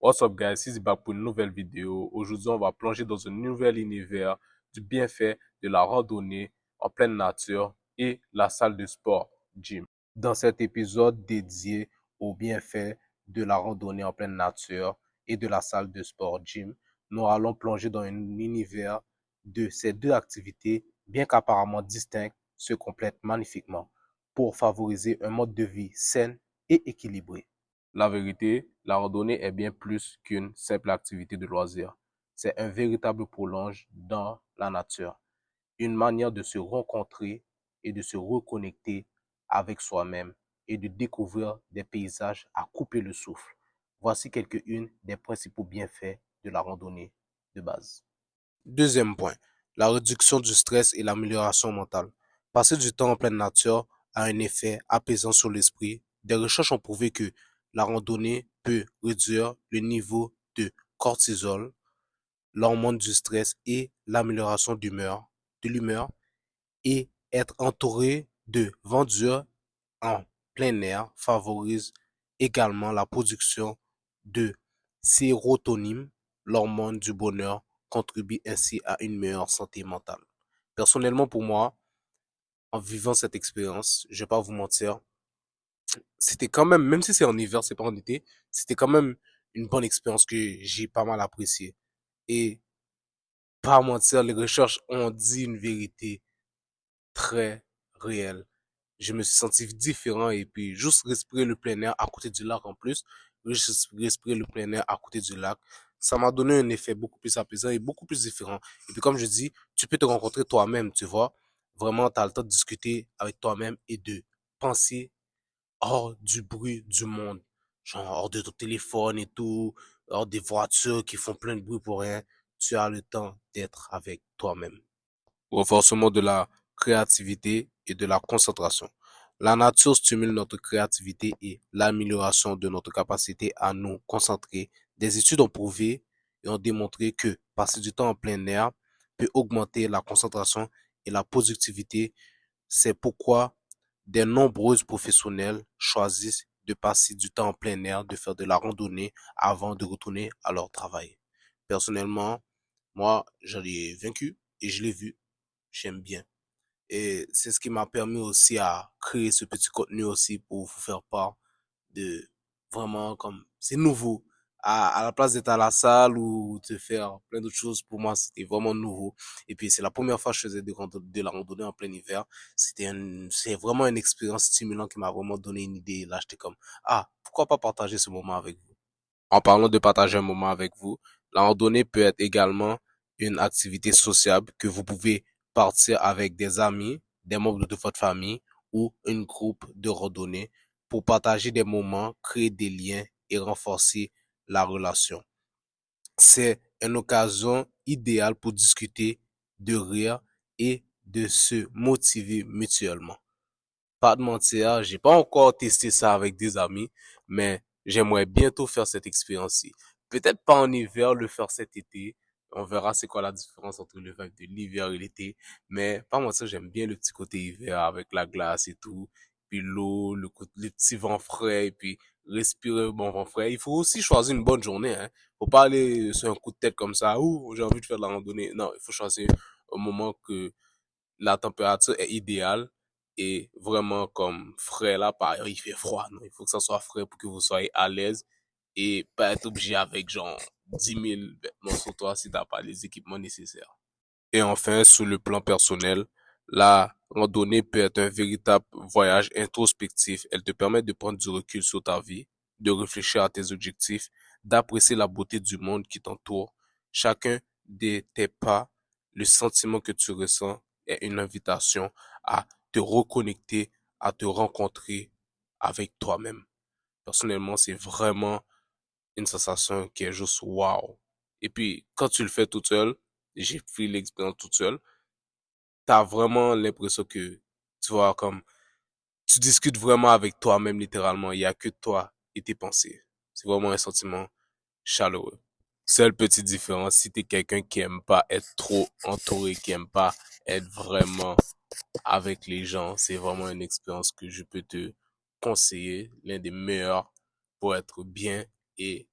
What's up guys, c'est back pour une nouvelle vidéo. Aujourd'hui, on va plonger dans un nouvel univers du bienfait de la randonnée en pleine nature et la salle de sport, gym. Dans cet épisode dédié aux bienfaits de la randonnée en pleine nature et de la salle de sport, gym, nous allons plonger dans un univers de ces deux activités, bien qu'apparemment distinctes, se complètent magnifiquement pour favoriser un mode de vie sain et équilibré. La vérité, la randonnée est bien plus qu'une simple activité de loisir. C'est un véritable prolonge dans la nature, une manière de se rencontrer et de se reconnecter avec soi-même et de découvrir des paysages à couper le souffle. Voici quelques-unes des principaux bienfaits de la randonnée de base. Deuxième point, la réduction du stress et l'amélioration mentale. Passer du temps en pleine nature a un effet apaisant sur l'esprit. Des recherches ont prouvé que la randonnée peut réduire le niveau de cortisol, l'hormone du stress et l'amélioration de l'humeur et être entouré de verdure en plein air favorise également la production de sérotonine, l'hormone du bonheur, contribue ainsi à une meilleure santé mentale. Personnellement, pour moi, en vivant cette expérience, je vais pas vous mentir, c'était quand même, même si c'est en hiver, c'est pas en été, c'était quand même une bonne expérience que j'ai pas mal appréciée. Et pas mentir, les recherches ont dit une vérité très réelle. Je me suis senti différent et puis juste respirer le plein air à côté du lac en plus, juste respirer le plein air à côté du lac, ça m'a donné un effet beaucoup plus apaisant et beaucoup plus différent. Et puis comme je dis, tu peux te rencontrer toi-même, tu vois. Vraiment, tu as le temps de discuter avec toi-même et de penser hors du bruit du monde. Genre hors de ton téléphone et tout, hors des voitures qui font plein de bruit pour rien. Tu as le temps d'être avec toi-même. Renforcement de la créativité et de la concentration. La nature stimule notre créativité et l'amélioration de notre capacité à nous concentrer. Des études ont prouvé et ont démontré que passer du temps en plein air peut augmenter la concentration et la productivité. C'est pourquoi de nombreux professionnels choisissent de passer du temps en plein air, de faire de la randonnée avant de retourner à leur travail. Personnellement, moi, j'en ai vaincu et je l'ai vu. J'aime bien. Et c'est ce qui m'a permis aussi à créer ce petit contenu aussi pour vous faire part de vraiment comme c'est nouveau. À la place d'être à la salle ou de faire plein d'autres choses, pour moi, c'était vraiment nouveau. Et puis, c'est la première fois que je faisais de la randonnée en plein hiver. C'est vraiment une expérience stimulante qui m'a vraiment donné une idée. Et là, j'étais comme, ah, pourquoi pas partager ce moment avec vous? En parlant de partager un moment avec vous, la randonnée peut être également une activité sociable que vous pouvez partir avec des amis, des membres de votre famille ou un groupe de randonnée pour partager des moments, créer des liens et renforcer la relation. C'est une occasion idéale pour discuter, de rire et de se motiver mutuellement. Pas de mentir, j'ai pas encore testé ça avec des amis, mais j'aimerais bientôt faire cette expérience-ci. Peut-être pas en hiver, le faire cet été. On verra c'est quoi la différence entre le vibe de l'hiver et l'été. Mais pas mentir, j'aime bien le petit côté hiver avec la glace et tout. Puis l'eau, le petit vent frais, et puis respirer un bon vent frais. Il faut aussi choisir une bonne journée, hein. Faut pas aller sur un coup de tête comme ça. Ouh, j'ai envie de faire de la randonnée. Non, il faut choisir un moment que la température est idéale et vraiment comme frais là, par exemple, il fait froid, non? Il faut que ça soit frais pour que vous soyez à l'aise et pas être obligé avec genre 10 000 vêtements sur toi si t'as pas les équipements nécessaires. Et enfin, sur le plan personnel, la randonnée peut être un véritable voyage introspectif. Elle te permet de prendre du recul sur ta vie, de réfléchir à tes objectifs, d'apprécier la beauté du monde qui t'entoure. Chacun de tes pas, le sentiment que tu ressens est une invitation à te reconnecter, à te rencontrer avec toi-même. Personnellement, c'est vraiment une sensation qui est juste wow. Et puis, quand tu le fais tout seul, j'ai pris l'expérience toute seule, t'as vraiment l'impression que, tu vois, comme, tu discutes vraiment avec toi-même littéralement. Il y a que toi et tes pensées. C'est vraiment un sentiment chaleureux. Seule petite différence, si t'es quelqu'un qui aime pas être trop entouré, qui aime pas être vraiment avec les gens, c'est vraiment une expérience que je peux te conseiller, l'un des meilleurs pour être bien et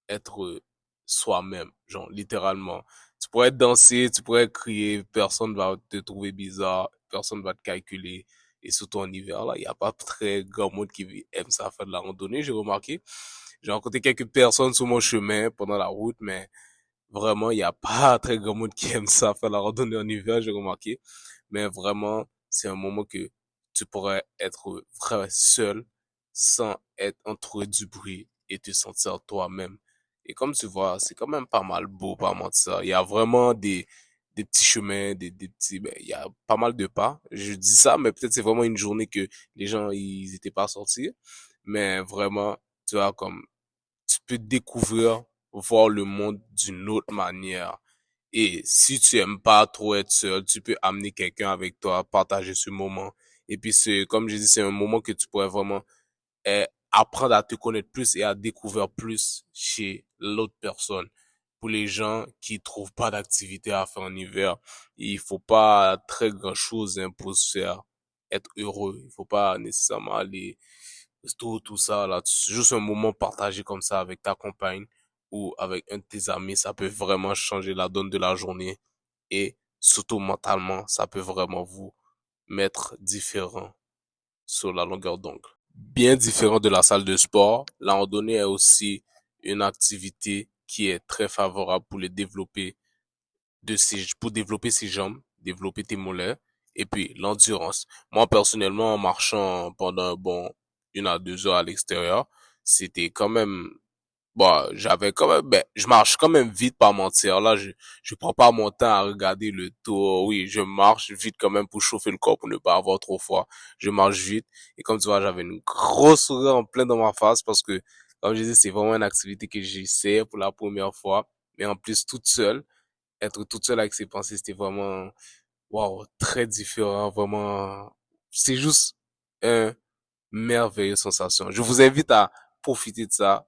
être soi-même, genre littéralement. Tu pourrais danser, tu pourrais crier, personne va te trouver bizarre, personne va te calculer. Et surtout en hiver, là, il n'y a pas très grand monde qui aime ça faire de la randonnée, j'ai remarqué. J'ai rencontré quelques personnes sur mon chemin pendant la route, mais vraiment, il n'y a pas très grand monde qui aime ça faire la randonnée en hiver, j'ai remarqué. Mais vraiment, c'est un moment que tu pourrais être vraiment seul sans être entouré du bruit et te sentir toi-même. Et comme tu vois, c'est quand même pas mal beau, pas mentir. Il y a vraiment des petits chemins, des petits, ben, il y a pas mal de pas. Je dis ça, mais peut-être c'est vraiment une journée que les gens, ils étaient pas sortis. Mais vraiment, tu vois, comme, tu peux découvrir, voir le monde d'une autre manière. Et si tu aimes pas trop être seul, tu peux amener quelqu'un avec toi, partager ce moment. Et puis c'est, comme je dis, c'est un moment que tu pourrais vraiment apprendre à te connaître plus et à découvrir plus chez l'autre personne. Pour les gens qui trouvent pas d'activité à faire en hiver, il faut pas très grand chose hein, pour se faire être heureux. Il faut pas nécessairement aller tout ça là. C'est juste un moment partagé comme ça avec ta compagne ou avec un de tes amis, ça peut vraiment changer la donne de la journée et surtout mentalement, ça peut vraiment vous mettre différent sur la longueur d'ongle. Bien différent de la salle de sport, la randonnée est aussi une activité qui est très favorable pour pour développer ses jambes, développer tes mollets et puis l'endurance. Moi, personnellement, en marchant pendant, bon, 1 à 2 heures à l'extérieur, c'était quand même bon, j'avais quand même, ben, je marche quand même vite, pas mentir. Là, je prends pas mon temps à regarder le tour. Oui, je marche vite quand même pour chauffer le corps, pour ne pas avoir trop froid. Je marche vite. Et comme tu vois, j'avais une grosse sourire en plein dans ma face parce que, comme je disais, c'est vraiment une activité que j'essaie pour la première fois. Mais en plus, toute seule, être toute seule avec ses pensées, c'était vraiment, waouh, très différent. Vraiment, c'est juste une merveilleuse sensation. Je vous invite à profiter de ça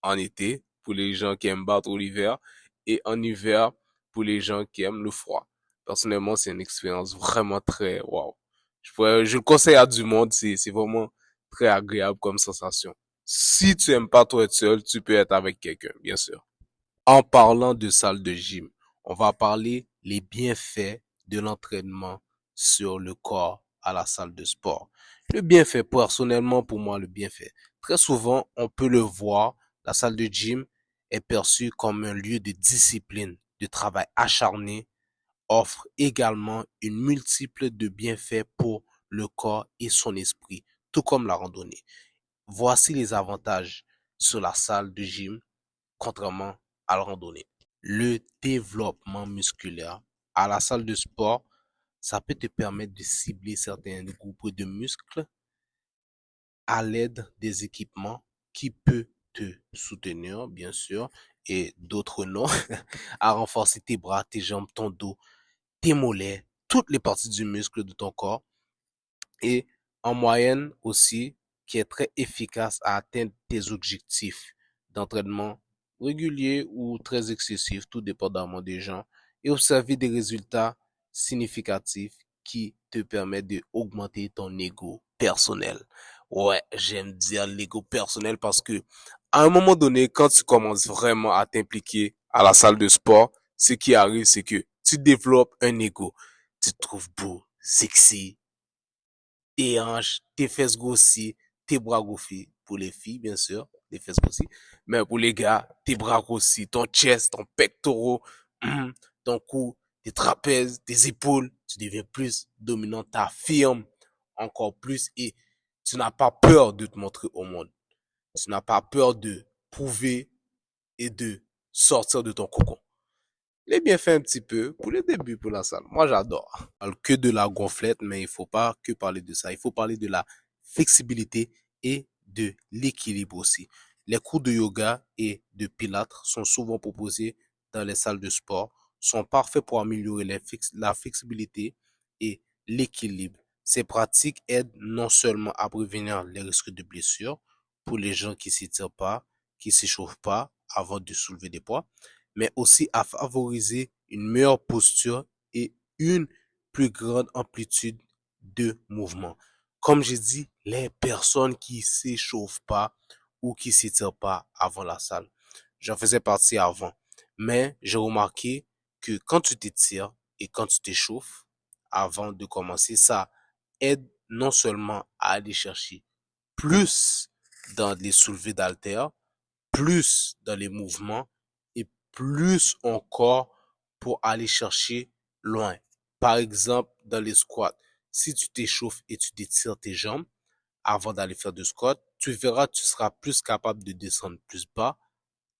en été pour les gens qui aiment battre l'hiver et en hiver pour les gens qui aiment le froid. Personnellement, c'est une expérience vraiment très wow. Je le conseille à du monde, c'est vraiment très agréable comme sensation. Si tu aimes pas toi être seul, tu peux être avec quelqu'un, bien sûr. En parlant de salle de gym, on va parler les bienfaits de l'entraînement sur le corps à la salle de sport. Le bienfait, personnellement, pour moi, le bienfait. Très souvent, on peut le voir, la salle de gym est perçue comme un lieu de discipline, de travail acharné, offre également une multiple de bienfaits pour le corps et son esprit, tout comme la randonnée. Voici les avantages sur la salle de gym contrairement à la randonnée. Le développement musculaire. À la salle de sport, ça peut te permettre de cibler certains groupes de muscles à l'aide des équipements qui peuvent te soutenir, bien sûr, et d'autres non, à renforcer tes bras, tes jambes, ton dos, tes mollets, toutes les parties du muscle de ton corps et en moyenne aussi, qui est très efficace à atteindre tes objectifs d'entraînement réguliers ou très excessifs, tout dépendamment des gens, et observer des résultats significatifs qui te permettent d'augmenter ton ego personnel. Ouais, j'aime dire l'ego personnel parce que à un moment donné, quand tu commences vraiment à t'impliquer à la salle de sport, ce qui arrive, c'est que tu développes un ego. Tu te trouves beau, sexy, tes hanches, tes fesses grossies, tes bras grossis. Pour les filles, bien sûr, les fesses grossies. Mais pour les gars, tes bras grossis, ton chest, ton pectoraux, ton cou, tes trapèzes, tes épaules. Tu deviens plus dominant, t'affirmes encore plus et tu n'as pas peur de te montrer au monde. Tu n'as pas peur de prouver et de sortir de ton cocon. Les bienfaits un petit peu pour le début pour la salle. Moi, j'adore. On parle que de la gonflette, mais il faut pas que parler de ça. Il faut parler de la flexibilité et de l'équilibre aussi. Les cours de yoga et de pilates sont souvent proposés dans les salles de sport, sont parfaits pour améliorer la flexibilité et l'équilibre. Ces pratiques aident non seulement à prévenir les risques de blessures pour les gens qui s'étirent pas, qui s'échauffent pas avant de soulever des poids, mais aussi à favoriser une meilleure posture et une plus grande amplitude de mouvement. Comme j'ai dit, les personnes qui s'échauffent pas ou qui s'étirent pas avant la salle j'en faisais partie avant. Mais j'ai remarqué que quand tu t'étires et quand tu t'échauffes avant de commencer, ça aide non seulement à aller chercher plus dans les soulevés d'haltères, plus dans les mouvements et plus encore pour aller chercher loin. Par exemple, dans les squats, si tu t'échauffes et tu t'étires tes jambes avant d'aller faire de squat, tu verras, tu seras plus capable de descendre plus bas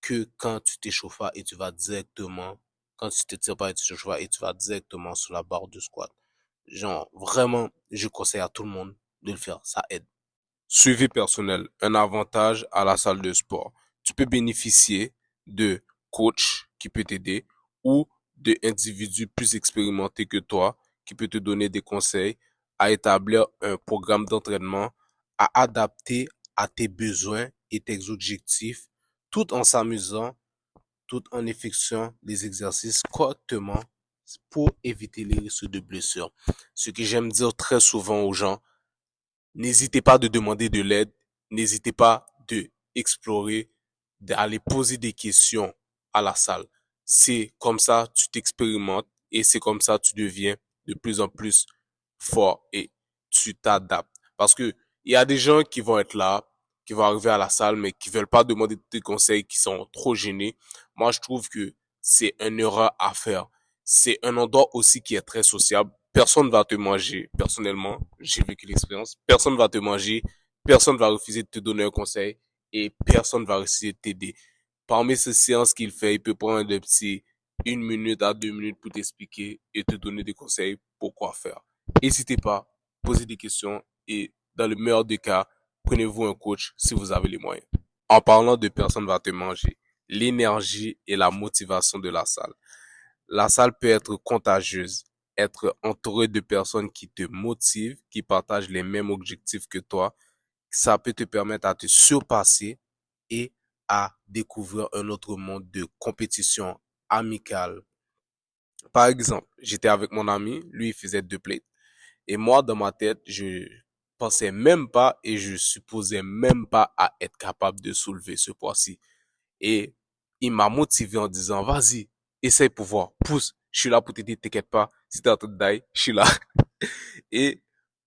que quand tu t'échauffes pas et tu vas directement, quand tu t'étires pas et tu t'échauffes pas et tu vas directement sur la barre de squat. Genre, vraiment, je conseille à tout le monde de le faire. Ça aide. Suivi personnel, un avantage à la salle de sport. Tu peux bénéficier de coachs qui peut t'aider ou d'individus plus expérimentés que toi qui peut te donner des conseils à établir un programme d'entraînement, à adapter à tes besoins et tes objectifs tout en s'amusant, tout en effectuant les exercices correctement pour éviter les risques de blessures. Ce que j'aime dire très souvent aux gens, n'hésitez pas de demander de l'aide, n'hésitez pas de explorer, d'aller poser des questions à la salle. C'est comme ça tu t'expérimentes et c'est comme ça tu deviens de plus en plus fort et tu t'adaptes. Parce que il y a des gens qui vont être là, qui vont arriver à la salle, mais qui veulent pas demander des conseils, qui sont trop gênés. Moi, je trouve que c'est une erreur à faire. C'est un endroit aussi qui est très sociable. Personne va te manger. Personnellement, j'ai vécu l'expérience. Personne va te manger. Personne va refuser de te donner un conseil et personne va refuser de t'aider. Parmi ces séances qu'il fait, il peut prendre des petits 1 minute à 2 minutes pour t'expliquer et te donner des conseils pour quoi faire. N'hésitez pas, posez des questions et dans le meilleur des cas, prenez-vous un coach si vous avez les moyens. En parlant de personne va te manger, l'énergie et la motivation de la salle. La salle peut être contagieuse, être entouré de personnes qui te motivent, qui partagent les mêmes objectifs que toi. Ça peut te permettre à te surpasser et à découvrir un autre monde de compétition amicale. Par exemple, j'étais avec mon ami, lui il faisait 2 plates. Et moi, dans ma tête, je pensais même pas et je supposais même pas à être capable de soulever ce poids-ci. Et il m'a motivé en disant, vas-y, essaye pour voir, pousse, je suis là pour t'aider, t'inquiète pas, si t'es en train de die, je suis là. Et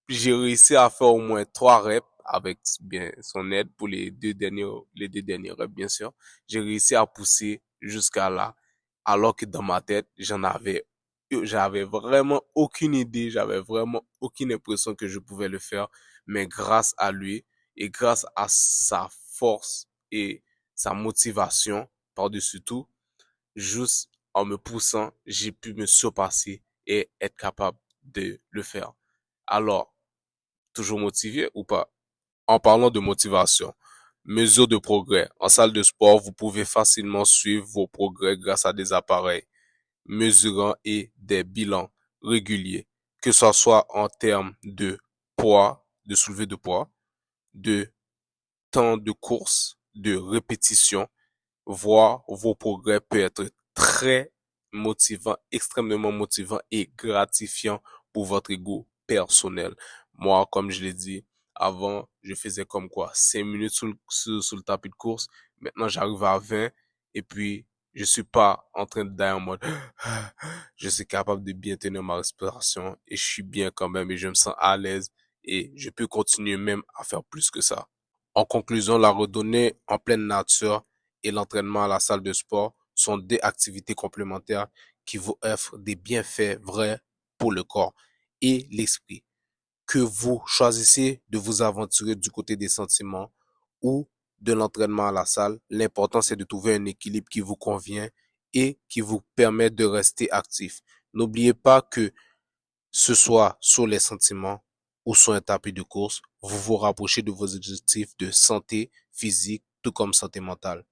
j'ai réussi à faire au moins 3 reps avec bien son aide pour les deux derniers reps, bien sûr. J'ai réussi à pousser jusqu'à là, alors que dans ma tête, j'avais vraiment aucune idée, j'avais vraiment aucune impression que je pouvais le faire. Mais grâce à lui et grâce à sa force et sa motivation par-dessus tout, juste en me poussant, j'ai pu me surpasser et être capable de le faire. Alors, toujours motivé ou pas? En parlant de motivation, mesure de progrès. En salle de sport, vous pouvez facilement suivre vos progrès grâce à des appareils mesurant et des bilans réguliers, que ce soit en termes de poids, de soulevé de poids, de temps de course, de répétition. Voir vos progrès peut être très motivant, extrêmement motivant et gratifiant pour votre ego personnel. Moi, comme je l'ai dit, avant, je faisais comme quoi 5 minutes sur le tapis de course. Maintenant, j'arrive à 20 et puis je suis pas en train de dire en mode je suis capable de bien tenir ma respiration et je suis bien quand même et je me sens à l'aise et je peux continuer même à faire plus que ça. En conclusion, la randonnée en pleine nature et l'entraînement à la salle de sport sont 2 activités complémentaires qui vous offrent des bienfaits vrais pour le corps et l'esprit. Que vous choisissez de vous aventurer du côté des sentiments ou de l'entraînement à la salle, l'important c'est de trouver un équilibre qui vous convient et qui vous permet de rester actif. N'oubliez pas que ce soit sur les sentiments ou sur un tapis de course, vous vous rapprochez de vos objectifs de santé physique tout comme santé mentale.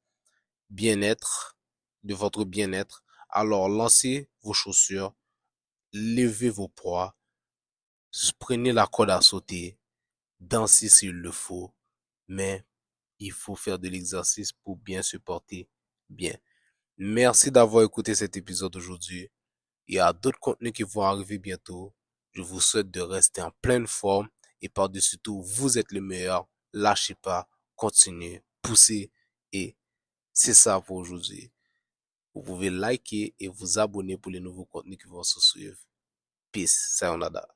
Bien-être, de votre bien-être. Alors lancez vos chaussures, levez vos poids, prenez la corde à sauter, dansez s'il le faut, mais il faut faire de l'exercice pour bien se porter bien. Merci d'avoir écouté cet épisode aujourd'hui. Il y a d'autres contenus qui vont arriver bientôt. Je vous souhaite de rester en pleine forme et par-dessus tout, vous êtes le meilleur. Lâchez pas, continuez, poussez et C'est ça pour aujourd'hui. Vous pouvez liker et vous abonner pour les nouveaux contenus qui vont se suivre. Peace. Sayonara.